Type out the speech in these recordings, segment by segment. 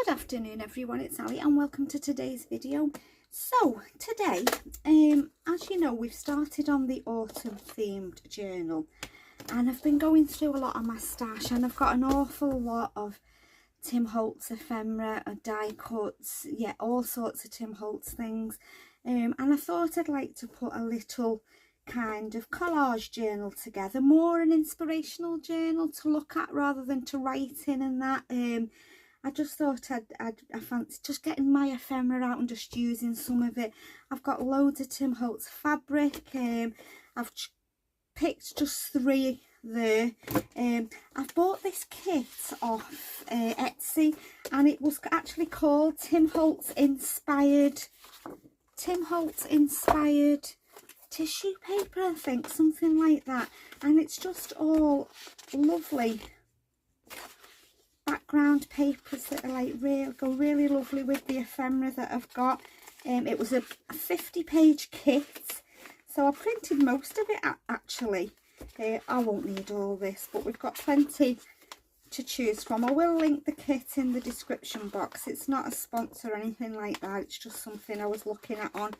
Good afternoon everyone, it's Ali and welcome to today's video. So today, as you know, we've started on the autumn themed journal and I've been going through a lot of my stash and I've got an awful lot of Tim Holtz ephemera, die cuts, yeah, all sorts of Tim Holtz things, and I thought I'd like to put a little kind of collage journal together, more an inspirational journal to look at rather than to write in and that. I just thought I fancy just getting my ephemera out and just using some of it. I've got loads of Tim Holtz fabric. I've picked just 3 there. I've bought this kit off Etsy and it was actually called Tim Holtz inspired tissue paper, I think, something like that, and it's just all lovely background papers that are like go really lovely with the ephemera that I've got. It was a 50-page kit, so I printed most of it actually. I won't need all this, but we've got plenty to choose from. I will link the kit in the description box. It's not a sponsor or anything like that, it's just something I was looking at on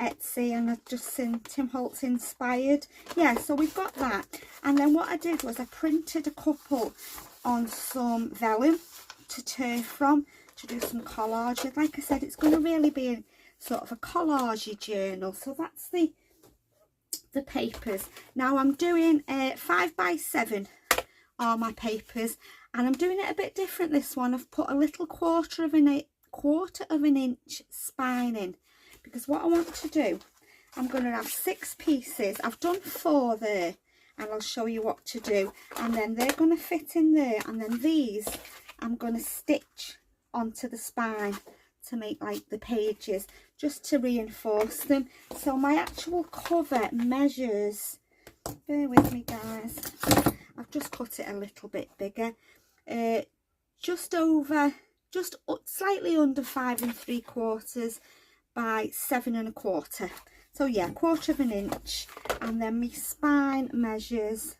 Etsy and I've just seen Tim Holtz inspired. Yeah, so we've got that, and then what I did was I printed a couple on some vellum to tear from to do some collage. And like I said, it's going to really be a sort of a collagey journal. So that's the papers. Now I'm doing 5x7 are my papers, and I'm doing it a bit different this one. I've put a little quarter of an inch spine in, because what I want to do, I'm going to have 6 pieces. I've done 4 there, and I'll show you what to do, and then they're going to fit in there, and then these I'm going to stitch onto the spine to make like the pages, just to reinforce them. So my actual cover measures, bear with me guys, I've just cut it a little bit bigger, just slightly under 5 3/4 by 7 1/4. So yeah, 1/4 of an inch, and then my spine measures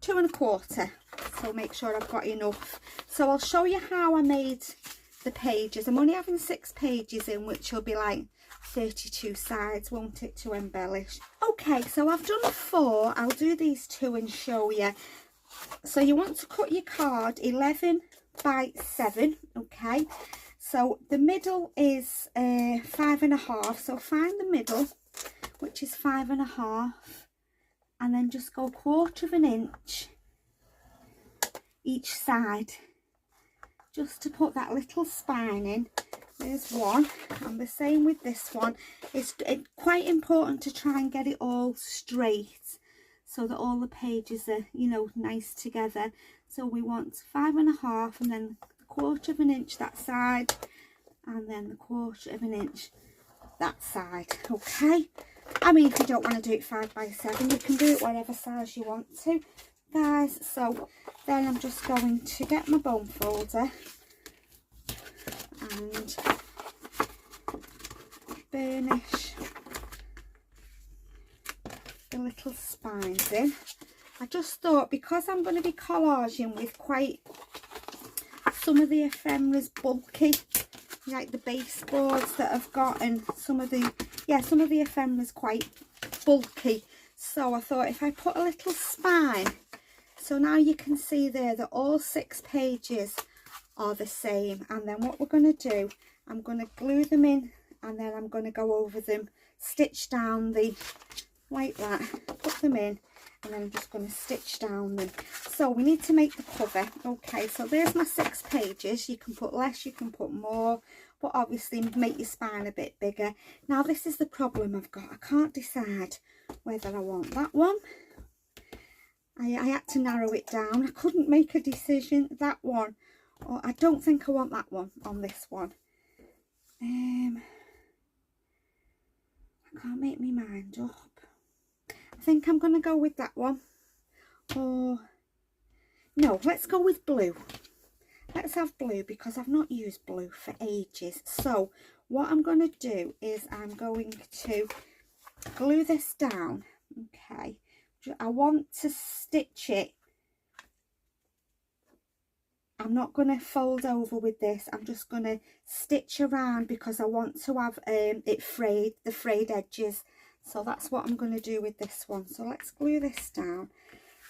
2 1/4. So make sure I've got enough. So I'll show you how I made the pages. I'm only having 6 pages in, which will be like 32 sides, won't it, to embellish. Okay, so I've done 4. I'll do these 2 and show you. So you want to cut your card 11 by 7, okay. So the middle is 5 1/2, so find the middle, which is 5 1/2, and then just go 1/4 of an inch each side, just to put that little spine in. There's one, and the same with this one. It's quite important to try and get it all straight, so that all the pages are, you know, nice together. So we want 5 1/2, and then 1/4 of an inch that side, and then the 1/4 of an inch that side. Okay, I mean, if you don't want to do it 5 by 7, you can do it whatever size you want to, guys. So then I'm just going to get my bone folder and burnish the little spines in. I just thought, because I'm going to be collaging with quite some of the ephemera's bulky, like the baseboards that I've got, and some of the ephemera's quite bulky. So I thought if I put a little spine, so now you can see there that all 6 pages are the same. And then what we're going to do, I'm going to glue them in, and then I'm going to go over them, stitch down the, like that, put them in, and then I'm just going to stitch down them. So we need to make the cover. Okay, so there's my 6 pages. You can put less, you can put more, but obviously make your spine a bit bigger. Now this is the problem I've got. I can't decide whether I want that one. I had to narrow it down. I couldn't make a decision. That one, or I don't think I want that one on this one. I can't make my mind up. I think I'm going to go with that one. Or no, let's go with blue. Let's have blue, because I've not used blue for ages. So what I'm going to do is I'm going to glue this down. Okay, I want to stitch it I'm not going to fold over with this. I'm just going to stitch around because I want to have it frayed, the frayed edges. So that's what I'm going to do with this one. So let's glue this down.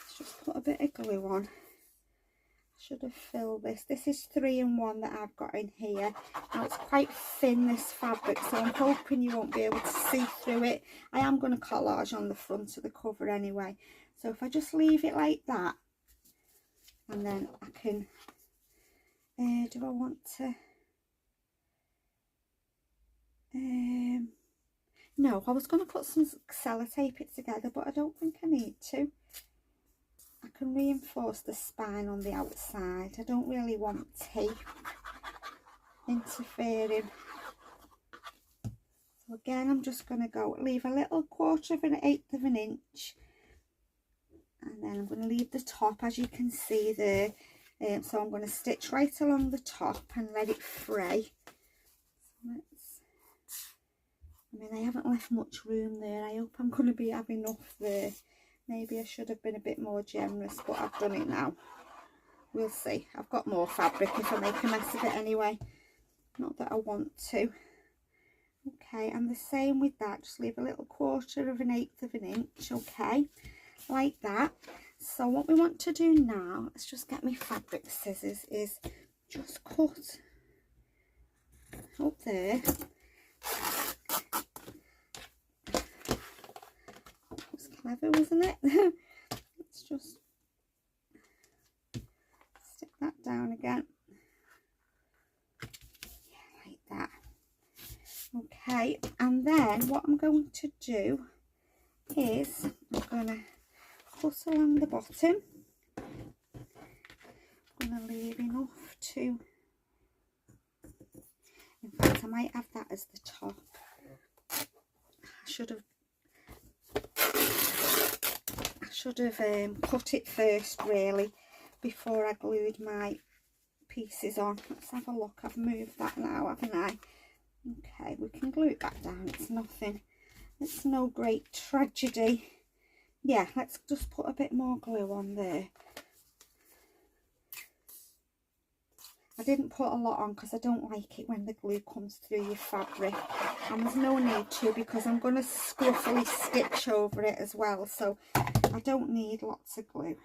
Let's just put a bit of glue on. I should have filled this. This is 3-in-1 that I've got in here. Now it's quite thin, this fabric, so I'm hoping you won't be able to see through it. I am going to collage on the front of the cover anyway. So if I just leave it like that, and then I can... do I want to... no, I was going to put some sellotape it together, but I don't think I need to. I can reinforce the spine on the outside. I don't really want tape interfering. So again, I'm just going to leave a little 1/4 of an inch. And then I'm going to leave the top, as you can see there. So I'm going to stitch right along the top and let it fray. So I mean, I haven't left much room there. I hope I'm going to be have enough there. Maybe I should have been a bit more generous, but I've done it now. We'll see. I've got more fabric if I make a mess of it anyway. Not that I want to. Okay, and the same with that. Just leave a little 1/4 of an inch, okay, like that. So what we want to do now, let's just get my fabric scissors, is just cut up there. That was clever, wasn't it? Let's just stick that down again. Yeah, like that. Okay, and then what I'm going to do is I'm going to cut along the bottom. I'm going to leave enough to, in fact I might have that as the top. I should have cut it first really before I glued my pieces on. Let's have a look. I've moved that now, haven't I? Okay, we can glue it back down. It's nothing, it's no great tragedy. Yeah, let's just put a bit more glue on there. I didn't put a lot on because I don't like it when the glue comes through your fabric, and there's no need to because I'm going to scruffily stitch over it as well, so I don't need lots of glue.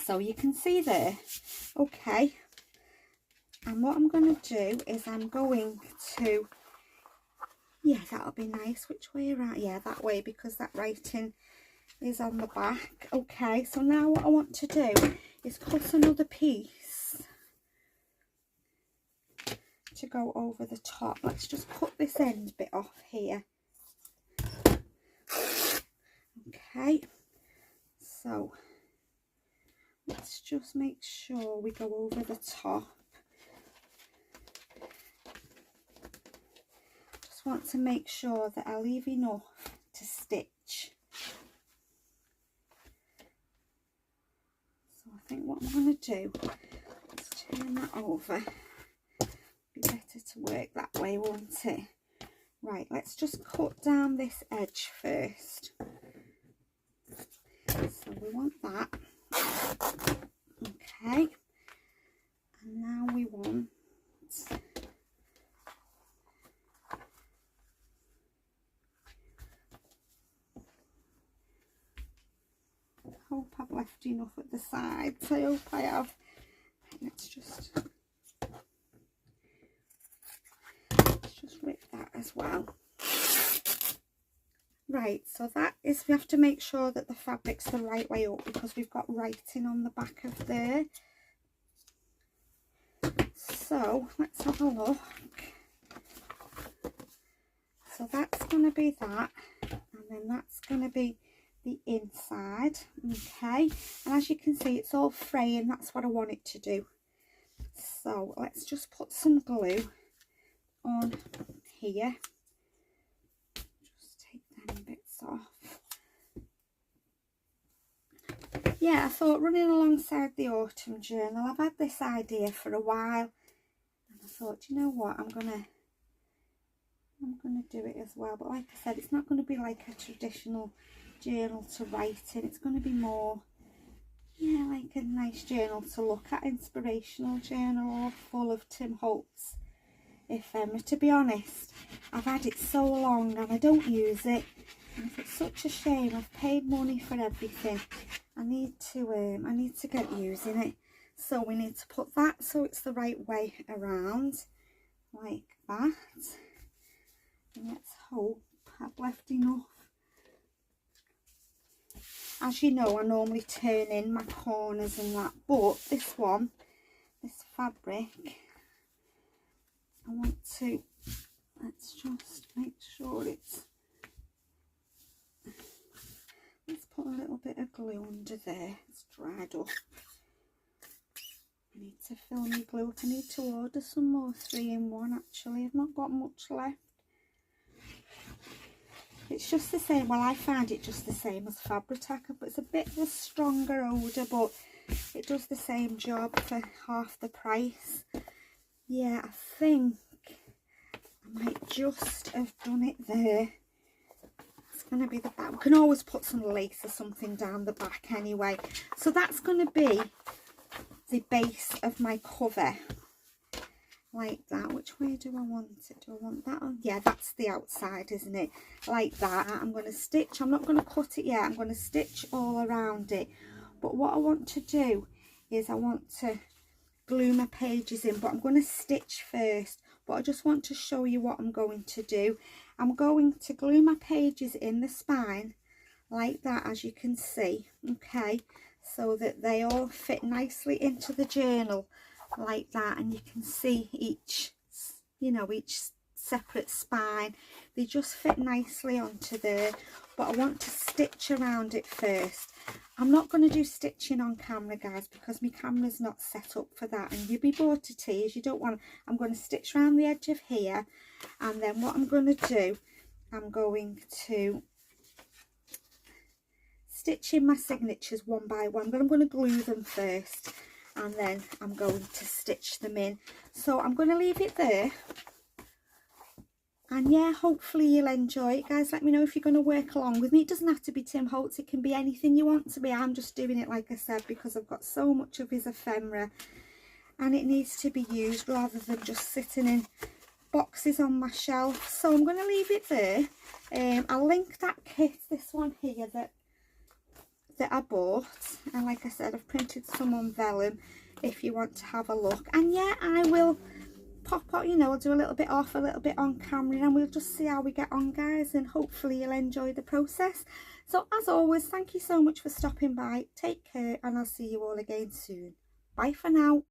So you can see there, okay, and what I'm going to do is I'm going to, yeah, that'll be nice. Which way around? Yeah, that way, because that writing is on the back. Okay, so now what I want to do is cut another piece to go over the top. Let's just cut this end bit off here. Okay, so let's just make sure we go over the top. Just want to make sure that I leave enough to stitch. So I think what I'm going to do, let's turn that over. Be better to work that way, won't it? Right, let's just cut down this edge first. So we want that. Okay, and now we want I hope I've left enough at the sides. I hope I have. Let's just rip that as well. Right, so that is, we have to make sure that the fabric's the right way up because we've got writing on the back of there. So let's have a look. So that's going to be that, and then that's going to be the inside. Okay, and as you can see, it's all fraying. That's what I want it to do. So let's just put some glue on here. Just take them bits off. Yeah, I thought, running alongside the autumn journal, I've had this idea for a while, and I thought, you know what, I'm gonna do it as well. But like I said, it's not going to be like a traditional journal to write in. It's going to be more yeah, like a nice journal to look at, inspirational journal, all full of Tim Holtz ephemera. To be honest, I've had it so long and I don't use it, and it's such a shame. I've paid money for everything. I need to get using it. So we need to put that so it's the right way around, like that. And let's hope I've left enough. As you know, I normally turn in my corners and that, but this one, this fabric, I want to, let's just make sure it's, let's put a little bit of glue under there. It's dried up. I need to fill my glue up. I need to order some more 3-in-1 actually. I've not got much left. It's just the same, well, I find it just the same as Fabri-Tac, but it's a bit of a stronger odour, but it does the same job for half the price. Yeah, I think I might just have done it there. It's going to be the back. We can always put some lace or something down the back anyway. So that's going to be the base of my cover. Like that. Which way do I want it? Do I want that on? Yeah, that's the outside, isn't it? Like that. I'm going to stitch. I'm not going to cut it yet. I'm going to stitch all around it. But what I want to do is I want to glue my pages in, but I'm going to stitch first. But I just want to show you what I'm going to do. I'm going to glue my pages in the spine like that, as you can see. Okay, so that they all fit nicely into the journal like that, and you can see each, you know, each separate spine. They just fit nicely onto there, but I want to stitch around it first. I'm not going to do stitching on camera, guys, because my camera's not set up for that, and you'll be bored to tears. You don't want. I'm going to stitch around the edge of here, and then what I'm going to do, I'm going to stitch in my signatures one by one, but I'm going to glue them first, and then I'm going to stitch them in. So I'm going to leave it there, and yeah, hopefully you'll enjoy it, guys. Let me know if you're going to work along with me. It doesn't have to be Tim Holtz, it can be anything you want to be. I'm just doing it, like I said, because I've got so much of his ephemera and it needs to be used rather than just sitting in boxes on my shelf. So I'm going to leave it there. I'll link that kit, this one here that I bought, and like I said, I've printed some on vellum if you want to have a look. And yeah, I will pop out, you know, I'll do a little bit off, a little bit on camera, and we'll just see how we get on, guys, and hopefully you'll enjoy the process. So as always, thank you so much for stopping by. Take care, and I'll see you all again soon. Bye for now.